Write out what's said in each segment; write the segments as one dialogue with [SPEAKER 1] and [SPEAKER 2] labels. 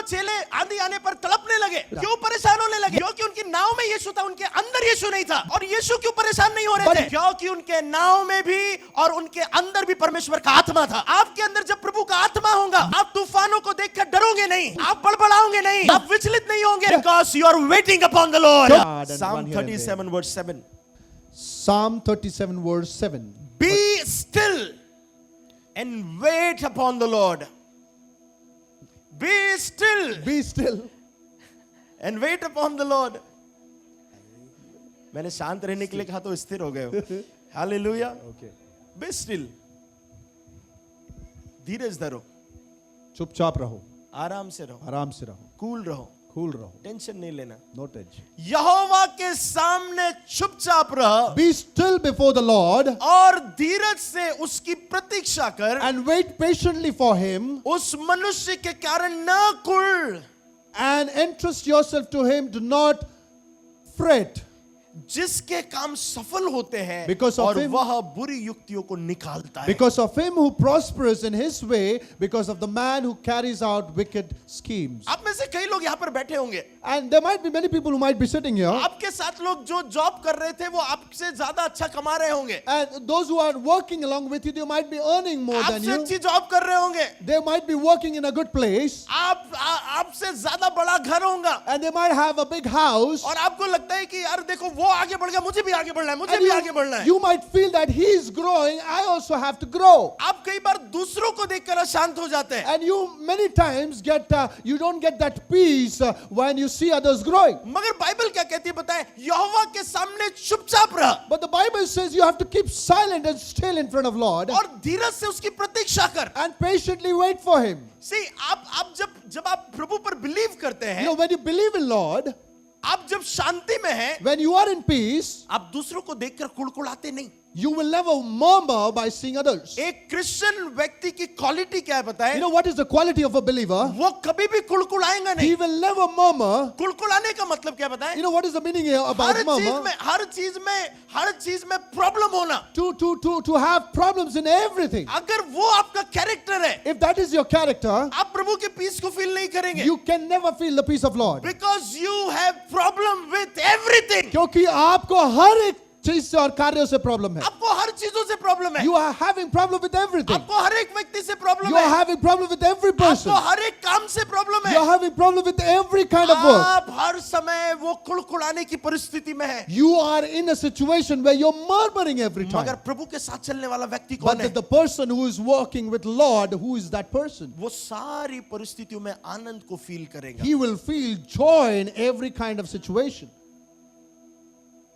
[SPEAKER 1] वो चेले आंधी आने पर तड़पने लगे, क्यों परेशान होने लगे? क्योंकि उनकी नाव में यीशु था, उनके अंदर यीशु नहीं था। और यीशु क्यों परेशान नहीं हो रहे थे? क्योंकि उनके नाव में भी और उनके अंदर भी परमेश्वर का आत्मा था। आपके अंदर जब प्रभु का आत्मा होगा, आप तूफानों को देखकर डरोगे नहीं, आप बड़बड़ाओगे नहीं, आप विचलित नहीं होंगे, because you are waiting upon the Lord. Psalm 37 verse 7.
[SPEAKER 2] Psalm 37 verse 7.
[SPEAKER 1] Be still and wait upon the Lord. Be still.
[SPEAKER 2] Be still.
[SPEAKER 1] And wait upon the Lord. मैंने शांत रहने के लिए कहा तो स्थिर हो गए हो. Hallelujah.
[SPEAKER 2] Okay.
[SPEAKER 1] Be still. धीरज धरो,
[SPEAKER 2] चुपचाप रहो,
[SPEAKER 1] आराम से रहो,
[SPEAKER 2] आराम से रहो,
[SPEAKER 1] कूल रहो,
[SPEAKER 2] कूल रहो,
[SPEAKER 1] टेंशन नहीं लेना.
[SPEAKER 2] no tension.
[SPEAKER 1] यहोवा के सामने चुपचाप रह
[SPEAKER 2] Be still before the Lord
[SPEAKER 1] और धीरज से उसकी प्रतीक्षा कर.
[SPEAKER 2] and wait patiently for him
[SPEAKER 1] उस मनुष्य के कारण न कुल,
[SPEAKER 2] and entrust yourself to him. Do not fret
[SPEAKER 1] जिसके काम सफल होते हैं
[SPEAKER 2] Because of
[SPEAKER 1] और
[SPEAKER 2] him-
[SPEAKER 1] वह बुरी युक्तियों को निकालता है.
[SPEAKER 2] because of him who prospers in his way, because of the man who carries out wicked schemes.
[SPEAKER 1] आप में से कई लोग यहाँ पर बैठे होंगे,
[SPEAKER 2] And there might be many people who might be sitting here,
[SPEAKER 1] आपके साथ लोग जो जॉब कर रहे थे वो आपसे ज्यादा अच्छा कमा रहे होंगे,
[SPEAKER 2] and those who are working along with you, they might be earning more than
[SPEAKER 1] आपसे
[SPEAKER 2] you.
[SPEAKER 1] अच्छी जॉब कर रहे होंगे,
[SPEAKER 2] They might be working in a good place,
[SPEAKER 1] आपसे ज्यादा बड़ा घर होगा,
[SPEAKER 2] and they might have a big house.
[SPEAKER 1] और आपको लगता है कि यार देखो वो आगे बढ़ गया, मुझे भी आगे बढ़ना है, मुझे
[SPEAKER 2] And
[SPEAKER 1] भी आगे बढ़ना है.
[SPEAKER 2] you might feel that he is growing, I also have to grow.
[SPEAKER 1] आप कई बार दूसरों को देखकर अशांत हो जाते हैं,
[SPEAKER 2] And you many times you don't get that peace when you see others growing.
[SPEAKER 1] मगर बाइबल क्या कहती है बताएं? यहोवा के सामने चुपचाप रह
[SPEAKER 2] But the Bible says you have to keep silent and still in front of Lord
[SPEAKER 1] और धीरज से उसकी प्रतीक्षा कर.
[SPEAKER 2] and patiently wait for him.
[SPEAKER 1] See, आप जब आप प्रभु पर बिलीव करते
[SPEAKER 2] You
[SPEAKER 1] हैं,
[SPEAKER 2] know, when you believe in Lord,
[SPEAKER 1] आप जब शांति में हैं,
[SPEAKER 2] when you are in peace,
[SPEAKER 1] आप दूसरों को देखकर कुड़कुड़ाते नहीं.
[SPEAKER 2] you will never murmur by seeing others.
[SPEAKER 1] एक क्रिश्चियन व्यक्ति की क्वालिटी क्या है बताएं?
[SPEAKER 2] You know what is the quality of a believer?
[SPEAKER 1] वो कभी भी कुड़कुड़ाएगा
[SPEAKER 2] He
[SPEAKER 1] नहीं.
[SPEAKER 2] will never murmur.
[SPEAKER 1] कुड़कुड़ाने का मतलब क्या बताएं?
[SPEAKER 2] You know what is the meaning here about murmur?
[SPEAKER 1] हर चीज में प्रॉब्लम होना.
[SPEAKER 2] To have problems in everything.
[SPEAKER 1] अगर वो आपका कैरेक्टर है,
[SPEAKER 2] If that is your character,
[SPEAKER 1] आप प्रभु के पीस को फील नहीं करेंगे.
[SPEAKER 2] you can never feel the peace of Lord.
[SPEAKER 1] Because you have problem with everything.
[SPEAKER 2] क्योंकि आपको हर एक चीज से और कार्यों से प्रॉब्लम है.
[SPEAKER 1] आपको हर चीजों से प्रॉब्लम है.
[SPEAKER 2] You are having problem with everything.
[SPEAKER 1] आपको हर एक व्यक्ति से प्रॉब्लम
[SPEAKER 2] You are
[SPEAKER 1] है.
[SPEAKER 2] having problem with every person.
[SPEAKER 1] आपको हर एक काम से प्रॉब्लम
[SPEAKER 2] You are
[SPEAKER 1] है.
[SPEAKER 2] having problem with every kind of work.
[SPEAKER 1] आप हर समय वो कुड़कुड़ाने की परिस्थिति में है.
[SPEAKER 2] You are in a situation where you're murmuring every time.
[SPEAKER 1] मगर प्रभु के साथ चलने वाला व्यक्ति
[SPEAKER 2] But
[SPEAKER 1] कौन है?
[SPEAKER 2] the person who is walking with Lord, who is that person?
[SPEAKER 1] वो सारी परिस्थितियों में आनंद को फील करेगा.
[SPEAKER 2] He will feel joy in every kind of situation.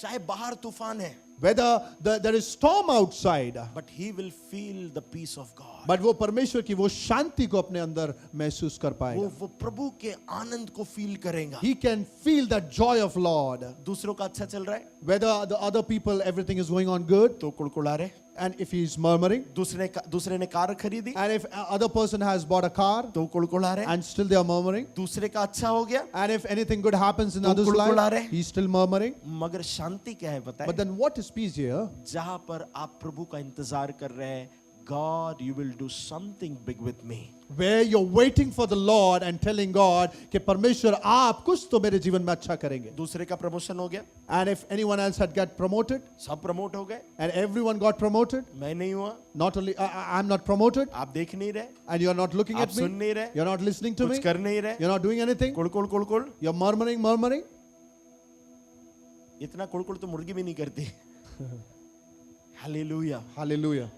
[SPEAKER 1] चाहे बाहर तूफान है,
[SPEAKER 2] Whether there is storm outside,
[SPEAKER 1] but he will feel the peace of God.
[SPEAKER 2] but वो परमेश्वर की वो शांति को अपने अंदर महसूस कर पाएगा.
[SPEAKER 1] वो प्रभु के आनंद को फील करेगा.
[SPEAKER 2] He can feel that joy of Lord.
[SPEAKER 1] दूसरों का अच्छा चल रहा है
[SPEAKER 2] Whether the other people, everything is going on good,
[SPEAKER 1] तो कुड़कुड़ा रहे.
[SPEAKER 2] and if he is murmuring,
[SPEAKER 1] दूसरे ने कार खरीदी
[SPEAKER 2] and if other person has bought a car,
[SPEAKER 1] तो कुड़कुड़ा रहे.
[SPEAKER 2] and still they are murmuring,
[SPEAKER 1] दूसरे का अच्छा हो गया,
[SPEAKER 2] and if anything good happens in
[SPEAKER 1] तो
[SPEAKER 2] others'
[SPEAKER 1] कुड़कुड़ा
[SPEAKER 2] life,
[SPEAKER 1] रहे.
[SPEAKER 2] he's still murmuring.
[SPEAKER 1] मगर शांति क्या है बताएं?
[SPEAKER 2] But then what is peace here?
[SPEAKER 1] जहां पर आप प्रभु का इंतजार कर रहे हैं, God, you will do something big with me.
[SPEAKER 2] Where you're waiting for the Lord and telling God कि परमेश्वर आप कुछ तो मेरे जीवन में अच्छा करेंगे.
[SPEAKER 1] दूसरे का प्रमोशन हो गया,
[SPEAKER 2] And if anyone else had got promoted,
[SPEAKER 1] सब प्रमोट हो गए,
[SPEAKER 2] and everyone got promoted,
[SPEAKER 1] मैं नहीं हुआ.
[SPEAKER 2] not only I'm not promoted,
[SPEAKER 1] आप देख नहीं रहे,
[SPEAKER 2] and you're not looking
[SPEAKER 1] आप
[SPEAKER 2] at
[SPEAKER 1] सुन
[SPEAKER 2] me,
[SPEAKER 1] नहीं रहे,
[SPEAKER 2] you're not listening to
[SPEAKER 1] कुछ
[SPEAKER 2] me,
[SPEAKER 1] कर नहीं रहे,
[SPEAKER 2] you're not doing anything,
[SPEAKER 1] कुड़कुड़.
[SPEAKER 2] you're murmuring.
[SPEAKER 1] इतना कुड़कुड़ तो मुर्गी भी नहीं करती. हालेलुया.
[SPEAKER 2] Hallelujah.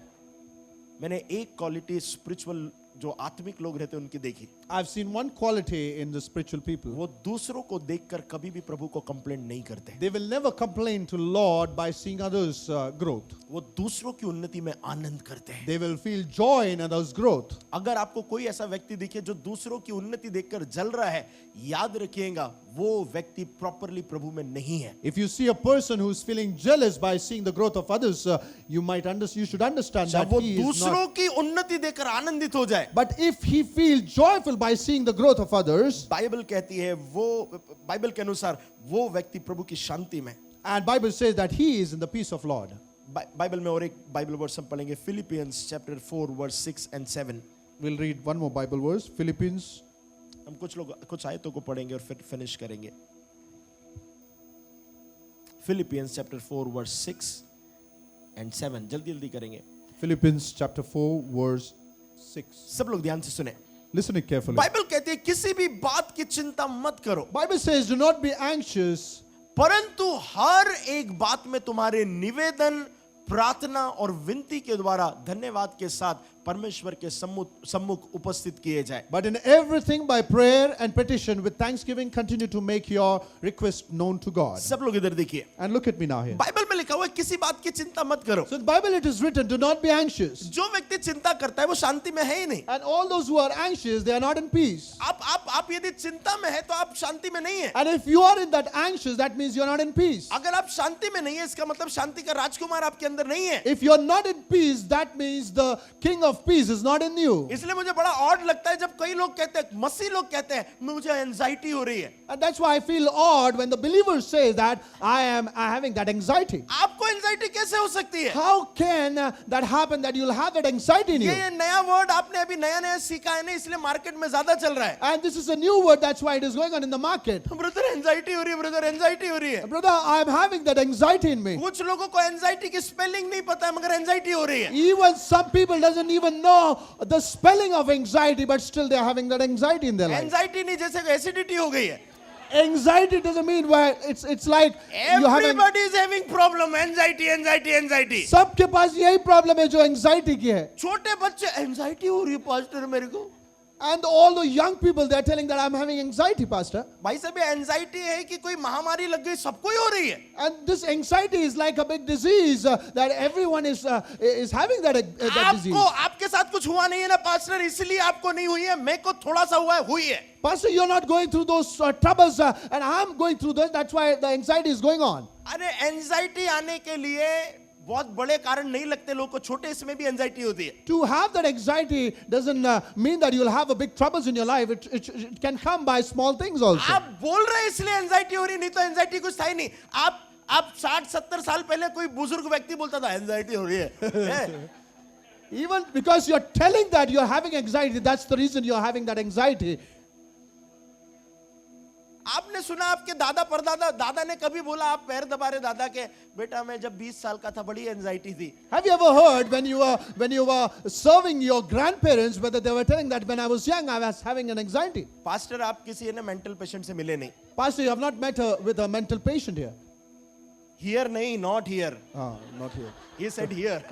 [SPEAKER 1] मैंने एक क्वालिटी स्पिरिचुअल जो आत्मिक लोग रहते हैं उनकी देखी.
[SPEAKER 2] I've seen one quality in the spiritual people.
[SPEAKER 1] वो दूसरों को देखकर कभी भी प्रभु को कंप्लेंट नहीं करते.
[SPEAKER 2] They will never complain to Lord by seeing others' growth.
[SPEAKER 1] वो दूसरों की उन्नति में आनंद करते हैं.
[SPEAKER 2] They will feel joy in others' growth.
[SPEAKER 1] अगर आपको कोई ऐसा व्यक्ति दिखे जो दूसरों की उन्नति देखकर जल रहा है, याद रखिएगा वो व्यक्ति प्रॉपरली प्रभु में नहीं है.
[SPEAKER 2] If you see a person who is feeling jealous by seeing the growth of others, you should understand that
[SPEAKER 1] वो
[SPEAKER 2] he is
[SPEAKER 1] दूसरों
[SPEAKER 2] not.
[SPEAKER 1] की उन्नति देखकर आनंदित हो जाए.
[SPEAKER 2] But if he feels joyful by seeing the growth of others,
[SPEAKER 1] Bible कहती है वो, बाइबल के अनुसार वो व्यक्ति प्रभु की शांति में.
[SPEAKER 2] and Bible says that he is in the peace of Lord.
[SPEAKER 1] Bible में और एक बाइबल वर्स हम पढ़ेंगे, Philippians chapter 4 verse 6 and 7.
[SPEAKER 2] We'll read one more Bible verse, Philippians
[SPEAKER 1] हम कुछ लोग कुछ आयतों को पढ़ेंगे और फिर फिनिश करेंगे। फिलिपियंस चैप्टर 4 वर्स 6 एंड 7, जल्दी जल्दी करेंगे।
[SPEAKER 2] Philippians chapter 4 verse 6.
[SPEAKER 1] सब लोग ध्यान से सुने।
[SPEAKER 2] Listen it carefully.
[SPEAKER 1] बाइबल कहती है किसी भी बात की चिंता मत करो,
[SPEAKER 2] Bible says, do not be anxious,
[SPEAKER 1] परंतु हर एक बात में तुम्हारे निवेदन, प्रार्थना और विनती के द्वारा धन्यवाद के साथ परमेश्वर के सम्मुख उपस्थित किए जाए।
[SPEAKER 2] but in everything by prayer and petition with thanksgiving continue to make your request known to God.
[SPEAKER 1] सब लोग इधर देखिए,
[SPEAKER 2] And look at me now here.
[SPEAKER 1] Bible में लिखा हुआ है किसी बात की चिंता मत करो।
[SPEAKER 2] So in the Bible it is written, do not be anxious.
[SPEAKER 1] जो व्यक्ति चिंता करता है वो शांति में है ही नहीं।
[SPEAKER 2] And all those who are anxious, they are not in peace.
[SPEAKER 1] आप यदि चिंता में है तो आप शांति में नहीं है।
[SPEAKER 2] And if you are in that anxious, that means you are not in peace.
[SPEAKER 1] अगर आप शांति में नहीं है इसका मतलब शांति का राजकुमार आपके अंदर नहीं है।
[SPEAKER 2] If you are not in peace, that means the King of Peace is not in you.
[SPEAKER 1] इसलिए मुझे बड़ा ऑड लगता है जब कई लोग कहते हैं, मसीह लोग कहते हैं मुझे एंजाइटी हो रही है।
[SPEAKER 2] And that's why I feel odd when the believer says that I am having that anxiety.
[SPEAKER 1] आपको एंजाइटी कैसे हो सकती है?
[SPEAKER 2] How can that happen that you'll have that anxiety in you?
[SPEAKER 1] ये नया वर्ड आपने अभी नया नया सीखा है ना, इसलिए मार्केट में ज्यादा चल रहा है।
[SPEAKER 2] And this is a new word, that's why it is going on in the market.
[SPEAKER 1] Brother anxiety हो रही है, ब्रदर एंजाइटी हो रही है।
[SPEAKER 2] Brother, I am having that anxiety in me.
[SPEAKER 1] कुछ लोगों को एंजाइटी की स्पेलिंग नहीं पता है मगर एंजाइटी हो रही है।
[SPEAKER 2] Even some people doesn't even know the spelling of anxiety, but still they are having that anxiety in their life.
[SPEAKER 1] Anxiety नहीं, जैसे एसिडिटी हो गई है।
[SPEAKER 2] Anxiety doesn't mean where it's like you have
[SPEAKER 1] Everybody is having problem, anxiety, anxiety, anxiety.
[SPEAKER 2] सबके पास यही problem है जो anxiety की है.
[SPEAKER 1] छोटे बच्चे एंजाइटी हो रही है पास्टर मेरे को।
[SPEAKER 2] And all the young people, they are telling that I'm having anxiety, pastor.
[SPEAKER 1] भाई साहब ये एंजाइटी है कि कोई महामारी लग गई, सबको ही हो रही है।
[SPEAKER 2] And this anxiety is like a big disease that everyone is having that disease.
[SPEAKER 1] आपको आपके साथ कुछ हुआ नहीं है ना पास्टर, इसलिए आपको नहीं हुई है, मेरे को थोड़ा सा हुआ है, हुई है।
[SPEAKER 2] Pastor, you're not going through those troubles and I'm going through this. That's why the anxiety is going on.
[SPEAKER 1] अरे एंजाइटी आने के लिए बहुत बड़े कारण नहीं लगते लोगों को, छोटे इसमें भी एंजाइटी होती है।
[SPEAKER 2] To have that anxiety doesn't mean that you'll have a big troubles in your life. It can come by small things also.
[SPEAKER 1] आप बोल रहे हैं इसलिए एंजाइटी हो रही, नहीं तो एंजाइटी कुछ था ही नहीं। आप 60-70 साल पहले कोई बुजुर्ग व्यक्ति बोलता था एंजाइटी हो रही है।
[SPEAKER 2] Even because you're telling that you're having anxiety, that's the reason you're having that anxiety.
[SPEAKER 1] आपने सुना आपके दादा ने कभी बोला, आप पैर दबा रहे दादा के, बेटा मैं जब 20 साल का था बड़ी एंजाइटी थी।
[SPEAKER 2] Have you ever heard when you were serving your grandparents whether they were telling that when I was young I was having an anxiety?
[SPEAKER 1] Pastor आप किसी ने मेंटल पेशेंट से मिले नहीं?
[SPEAKER 2] Pastor, you have not met with a mental patient here.
[SPEAKER 1] Here नहीं, not here.
[SPEAKER 2] Not here.
[SPEAKER 1] He said here.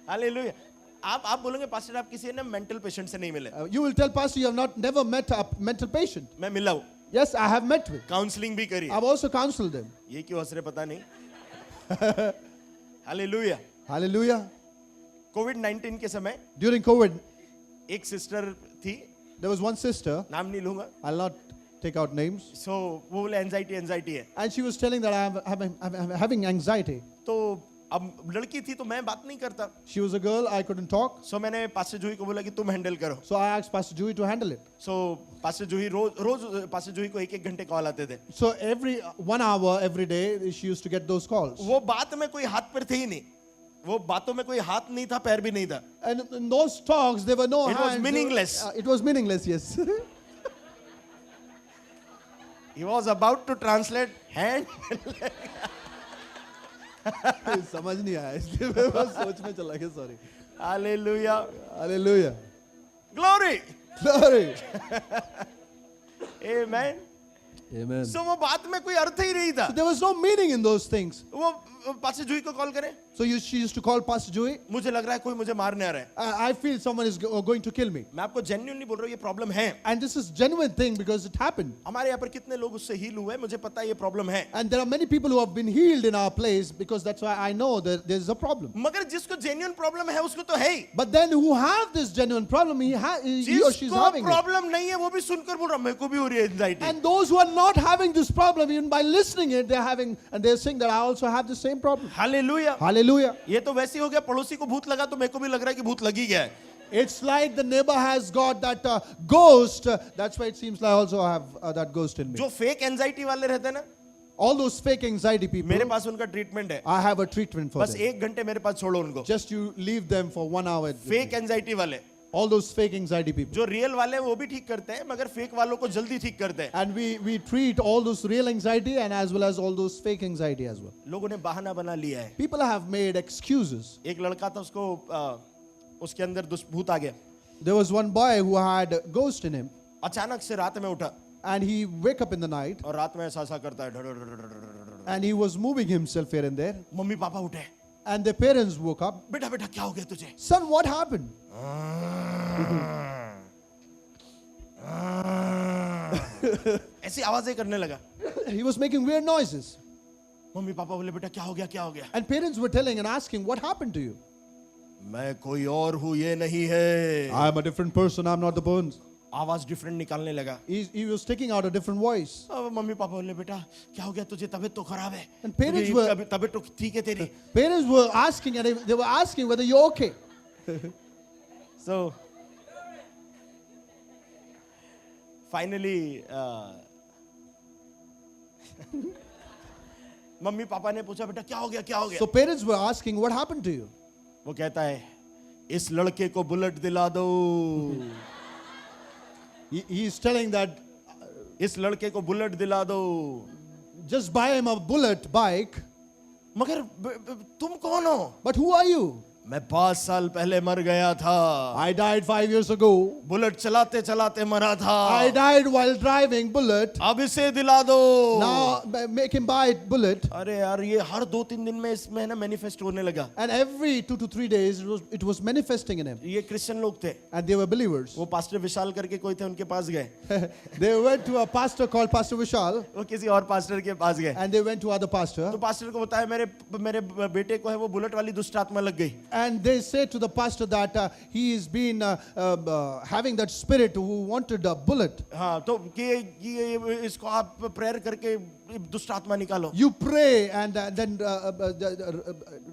[SPEAKER 1] Hallelujah. आप बोलेंगे pastor आप किसी ने मेंटल पेशेंट से नहीं मिले?
[SPEAKER 2] You will tell pastor you have never met a mental patient.
[SPEAKER 1] मैं मिला हूं,
[SPEAKER 2] Yes, I have met with.
[SPEAKER 1] Counselling भी करी।
[SPEAKER 2] I've also counseled them.
[SPEAKER 1] ये क्यों हंस रहे पता नहीं। हालेलुया।
[SPEAKER 2] Hallelujah.
[SPEAKER 1] कोविड-19 के समय
[SPEAKER 2] During COVID,
[SPEAKER 1] एक सिस्टर थी,
[SPEAKER 2] there was one sister,
[SPEAKER 1] नाम नहीं लूंगा,
[SPEAKER 2] I'll not take out names,
[SPEAKER 1] सो वो बोले एंजाइटी है।
[SPEAKER 2] and she was telling that I'm having anxiety.
[SPEAKER 1] तो अब लड़की थी तो मैं बात नहीं करता,
[SPEAKER 2] She was a girl, I couldn't talk,
[SPEAKER 1] सो मैंने पास्टर जूही को बोला कि तुम हैंडल करो।
[SPEAKER 2] so I asked Pastor Joey to handle it.
[SPEAKER 1] So pastor Juhi रोज पास्टर जूही को 1-1 घंटे कॉल आते थे।
[SPEAKER 2] So every 1 hour every day she used to get those calls.
[SPEAKER 1] वो बात में कोई हाथ पैर थे ही नहीं, वो बातों में कोई हाथ नहीं था, पैर भी नहीं था।
[SPEAKER 2] And in those talks there were no
[SPEAKER 1] It was
[SPEAKER 2] hands.
[SPEAKER 1] meaningless.
[SPEAKER 2] It was meaningless, yes.
[SPEAKER 1] He was about to translate hand.
[SPEAKER 2] समझ नहीं आया इसलिए मैं बस सोच में चला गया, sorry.
[SPEAKER 1] Hallelujah.
[SPEAKER 2] Hallelujah.
[SPEAKER 1] Glory.
[SPEAKER 2] Glory.
[SPEAKER 1] Amen.
[SPEAKER 2] Amen.
[SPEAKER 1] So वो बात में कोई अर्थ ही नहीं था।
[SPEAKER 2] So there was no meaning in those things.
[SPEAKER 1] वो पास्टर जूही को कॉल करे,
[SPEAKER 2] So she used to call Pastor Joey.
[SPEAKER 1] मुझे लग रहा है कोई मुझे मारने आ रहा है।
[SPEAKER 2] I feel someone is going to kill me.
[SPEAKER 1] मैं आपको जेन्युइनली बोल रहा हूँ ये प्रॉब्लम है।
[SPEAKER 2] And this is genuine thing because it happened.
[SPEAKER 1] हमारे यहाँ पर कितने लोग उससे हील हुए मुझे पता है ये प्रॉब्लम है।
[SPEAKER 2] And there are many people who have been healed in our place because that's why I know that there is a problem.
[SPEAKER 1] मगर जिसको जेन्युइन प्रॉब्लम है उसको तो है ही।
[SPEAKER 2] But then who have this genuine problem, he or she's
[SPEAKER 1] जिसको
[SPEAKER 2] having it.
[SPEAKER 1] Problem नहीं है वो भी सुनकर बोल रहा मेरे को भी हो रही है anxiety.
[SPEAKER 2] And those who are not having this problem, even by listening it, they're having, and they're saying that I also have the same problem.
[SPEAKER 1] Hallelujah.
[SPEAKER 2] Hallelujah.
[SPEAKER 1] ये तो वैसे ही हो गया, पड़ोसी को भूत लगा तो मेरे को भी लग रहा है कि भूत लगी गया है।
[SPEAKER 2] It's like the neighbor has got that ghost. That's why it seems like I also have that ghost in me.
[SPEAKER 1] जो फेक एंजाइटी वाले रहते हैं ना,
[SPEAKER 2] All those fake anxiety people,
[SPEAKER 1] मेरे पास उनका ट्रीटमेंट है।
[SPEAKER 2] I have a treatment for
[SPEAKER 1] बस
[SPEAKER 2] them.
[SPEAKER 1] 1 घंटे मेरे पास छोड़ो उनको।
[SPEAKER 2] Just you leave them for 1 hour.
[SPEAKER 1] Fake anxiety वाले
[SPEAKER 2] All those fake anxiety people.
[SPEAKER 1] जो रियल वाले हैं वो भी ठीक करते हैं, मगर फेक वालों को जल्दी ठीक करते हैं.
[SPEAKER 2] And we treat all those real anxiety and as well as all those fake anxiety as well.
[SPEAKER 1] लोगों ने बहाना बना लिया है.
[SPEAKER 2] People have made excuses.
[SPEAKER 1] एक लड़का था, उसको उसके अंदर भूत आ गया.
[SPEAKER 2] There was one boy who had a ghost in him
[SPEAKER 1] अचानक से रात में उठा
[SPEAKER 2] and he wake up in the night
[SPEAKER 1] और रात में ऐसा ऐसा करता है, ढड़-ढड़-ढड़-ढड़-ढड़-ढड़.
[SPEAKER 2] and he was moving himself here and there.
[SPEAKER 1] Mummy papa उठे,
[SPEAKER 2] And the parents woke up.
[SPEAKER 1] बेटा बेटा क्या हो गया तुझे?
[SPEAKER 2] Son, what happened?
[SPEAKER 1] ऐसी आवाजें करने लगा.
[SPEAKER 2] He was making weird noises.
[SPEAKER 1] Mummy papa बोले बेटा क्या हो गया, क्या हो गया?
[SPEAKER 2] And parents were telling and asking, what happened to you?
[SPEAKER 1] मैं कोई और हूँ, ये नहीं है.
[SPEAKER 2] I am a different person, I'm not the bones.
[SPEAKER 1] आवाज डिफरेंट निकालने लगा.
[SPEAKER 2] He was taking out a different voice.
[SPEAKER 1] अब मम्मी पापा बोले बेटा क्या हो गया तुझे, तबीयत तो खराब है.
[SPEAKER 2] And parents were-
[SPEAKER 1] तबीयत तो ठीक है तेरी.
[SPEAKER 2] Parents were asking and they were asking whether you're okay.
[SPEAKER 1] So finally mummy papa ने पूछा बेटा क्या हो गया, क्या हो गया?
[SPEAKER 2] So parents were asking, what happened to you?
[SPEAKER 1] वो कहता है इस लड़के को बुलेट दिला दो.
[SPEAKER 2] He is telling that
[SPEAKER 1] इस लड़के को बुलेट दिला दो.
[SPEAKER 2] just buy him a bullet bike.
[SPEAKER 1] मगर तुम कौन हो?
[SPEAKER 2] But who are you?
[SPEAKER 1] मैं 5 साल पहले मर गया था.
[SPEAKER 2] I died 5 years ago.
[SPEAKER 1] Bullet चलाते चलाते मरा था.
[SPEAKER 2] I died while driving bullet.
[SPEAKER 1] अब इसे दिला दो.
[SPEAKER 2] Now make him buy bullet.
[SPEAKER 1] अरे यार ये हर 2-3 दिन में इसमें ना मैनिफेस्ट होने लगा.
[SPEAKER 2] And every 2 to 3 days it was manifesting in him.
[SPEAKER 1] ये क्रिश्चियन लोग थे.
[SPEAKER 2] And they were believers.
[SPEAKER 1] वो पास्टर विशाल करके कोई थे, उनके पास गए.
[SPEAKER 2] They went to a pastor called Pastor Vishal
[SPEAKER 1] वो किसी और पास्टर के पास गए.
[SPEAKER 2] and they went to other pastor.
[SPEAKER 1] तो पास्टर को बताया मेरे बेटे को है वो बुलेट वाली दुष्ट आत्मा लग गई.
[SPEAKER 2] And they said to the pastor that he has been having that spirit who wanted a bullet.
[SPEAKER 1] हाँ तो कि इसको आप प्रेयर करके दुष्ट आत्मा निकालो.
[SPEAKER 2] You pray and then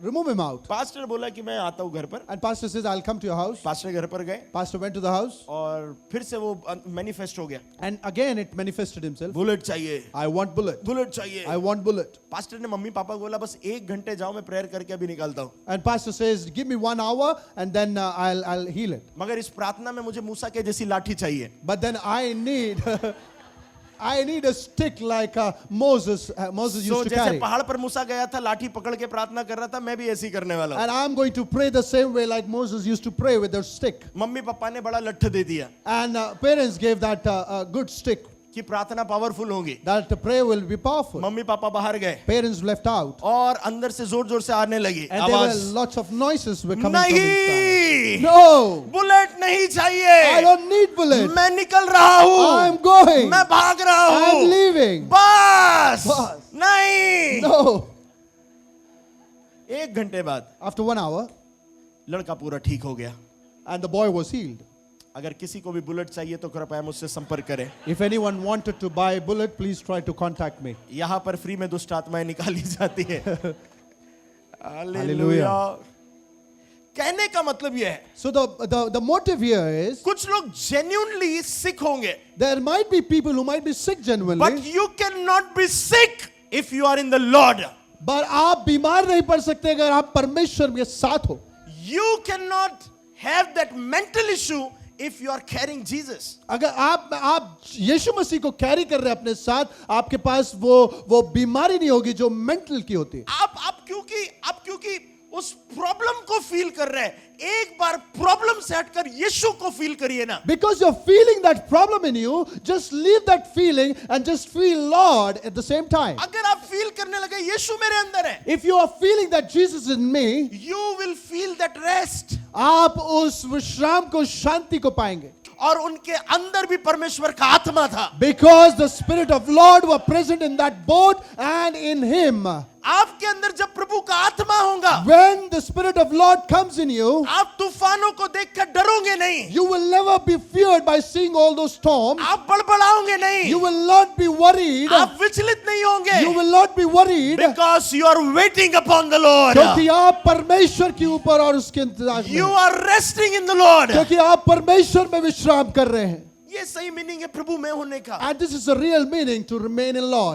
[SPEAKER 2] remove him out.
[SPEAKER 1] Pastor बोला कि मैं आता हूँ घर पर.
[SPEAKER 2] And pastor says, I'll come to your house.
[SPEAKER 1] Pastor घर पर गए
[SPEAKER 2] Pastor went to the house
[SPEAKER 1] और फिर से वो मैनिफेस्ट हो गया.
[SPEAKER 2] and again it manifested himself.
[SPEAKER 1] Bullet चाहिए,
[SPEAKER 2] I want bullet.
[SPEAKER 1] बुलेट चाहिए.
[SPEAKER 2] I want bullet.
[SPEAKER 1] पास्टर ने मम्मी पापा को बोला बस 1 घंटे जाओ, मैं प्रेयर करके अभी निकालता हूँ.
[SPEAKER 2] And pastor says, give me 1 hour and then I'll heal it.
[SPEAKER 1] मगर इस प्रार्थना में मुझे मूसा के जैसी लाठी चाहिए.
[SPEAKER 2] But then I need a stick like Moses used to
[SPEAKER 1] जैसे
[SPEAKER 2] carry.
[SPEAKER 1] पहाड़ पर मूसा गया था, लाठी पकड़ के प्रार्थना कर रहा था, मैं भी ऐसी करने वाला हूँ.
[SPEAKER 2] And I'm going to pray the same way like Moses used to pray with their stick.
[SPEAKER 1] Mummy papa ने बड़ा लठ दे दिया
[SPEAKER 2] And parents gave that good stick
[SPEAKER 1] कि प्रार्थना पावरफुल होगी.
[SPEAKER 2] that the prayer will be powerful.
[SPEAKER 1] Mummy papa बाहर गए
[SPEAKER 2] Parents left out.
[SPEAKER 1] और अंदर से जोर जोर से आने लगी
[SPEAKER 2] And there were
[SPEAKER 1] आवाज.
[SPEAKER 2] lots of noises were coming from inside.
[SPEAKER 1] नहीं,
[SPEAKER 2] No,
[SPEAKER 1] बुलेट नहीं
[SPEAKER 2] I
[SPEAKER 1] चाहिए.
[SPEAKER 2] don't need bullet.
[SPEAKER 1] मैं निकल रहा
[SPEAKER 2] I'm
[SPEAKER 1] हूँ,
[SPEAKER 2] going.
[SPEAKER 1] मैं भाग रहा
[SPEAKER 2] I'm
[SPEAKER 1] हूँ.
[SPEAKER 2] leaving.
[SPEAKER 1] बस
[SPEAKER 2] बस.
[SPEAKER 1] नहीं.
[SPEAKER 2] No.
[SPEAKER 1] 1 घंटे बाद
[SPEAKER 2] After 1 hour,
[SPEAKER 1] लड़का पूरा ठीक हो गया.
[SPEAKER 2] and the boy was healed.
[SPEAKER 1] अगर किसी को भी बुलेट चाहिए तो कृपया मुझसे संपर्क करें.
[SPEAKER 2] If anyone wanted to buy a bullet, please try to contact me.
[SPEAKER 1] यहाँ पर फ्री में दुष्ट आत्माएं निकाली जाती है. हालेलुया.
[SPEAKER 2] Hallelujah.
[SPEAKER 1] कहने का मतलब यह है
[SPEAKER 2] So the motive here is
[SPEAKER 1] कुछ लोग genuinely sick होंगे,
[SPEAKER 2] there might be people who might be sick genuinely,
[SPEAKER 1] but you cannot be sick if you are in the Lord.
[SPEAKER 2] but आप बीमार नहीं पड़ सकते अगर आप परमेश्वर के साथ हो.
[SPEAKER 1] You cannot have that mental issue if you are carrying Jesus.
[SPEAKER 2] अगर आप यीशु मसीह को कैरी कर रहे हैं अपने साथ, आपके पास वो बीमारी नहीं होगी जो मेंटल की होती है.
[SPEAKER 1] आप क्योंकि उस प्रॉब्लम को फील कर रहे हैं, एक बार प्रॉब्लम से हटकर यीशु को फील करिए ना.
[SPEAKER 2] Because you're feeling that problem in you, just leave that feeling and just feel Lord at the same time.
[SPEAKER 1] अगर आप फील करने लगे यीशु मेरे अंदर है,
[SPEAKER 2] If you are feeling that Jesus is in me,
[SPEAKER 1] you will feel that rest.
[SPEAKER 2] आप उस विश्राम को, शांति को पाएंगे.
[SPEAKER 1] और उनके अंदर भी परमेश्वर का आत्मा था.
[SPEAKER 2] Because the Spirit of Lord were present in that boat and in him.
[SPEAKER 1] आपके अंदर जब प्रभु का आत्मा होगा,
[SPEAKER 2] When the Spirit of Lord comes in you,
[SPEAKER 1] आप तूफानों को देखकर डरोगे नहीं.
[SPEAKER 2] you will never be feared by seeing all those storms.
[SPEAKER 1] आप बड़बड़ाओगे नहीं.
[SPEAKER 2] You will not be worried.
[SPEAKER 1] आप विचलित नहीं होंगे.
[SPEAKER 2] You will not be worried.
[SPEAKER 1] Because you are waiting upon the Lord.
[SPEAKER 2] क्योंकि आप परमेश्वर के ऊपर और उसके इंतजार में
[SPEAKER 1] You
[SPEAKER 2] हैं.
[SPEAKER 1] are resting in the Lord.
[SPEAKER 2] क्योंकि आप परमेश्वर में विश्राम कर रहे हैं.
[SPEAKER 1] ये सही मीनिंग है प्रभु में होने का.
[SPEAKER 2] And this is the real meaning to remain in Lord.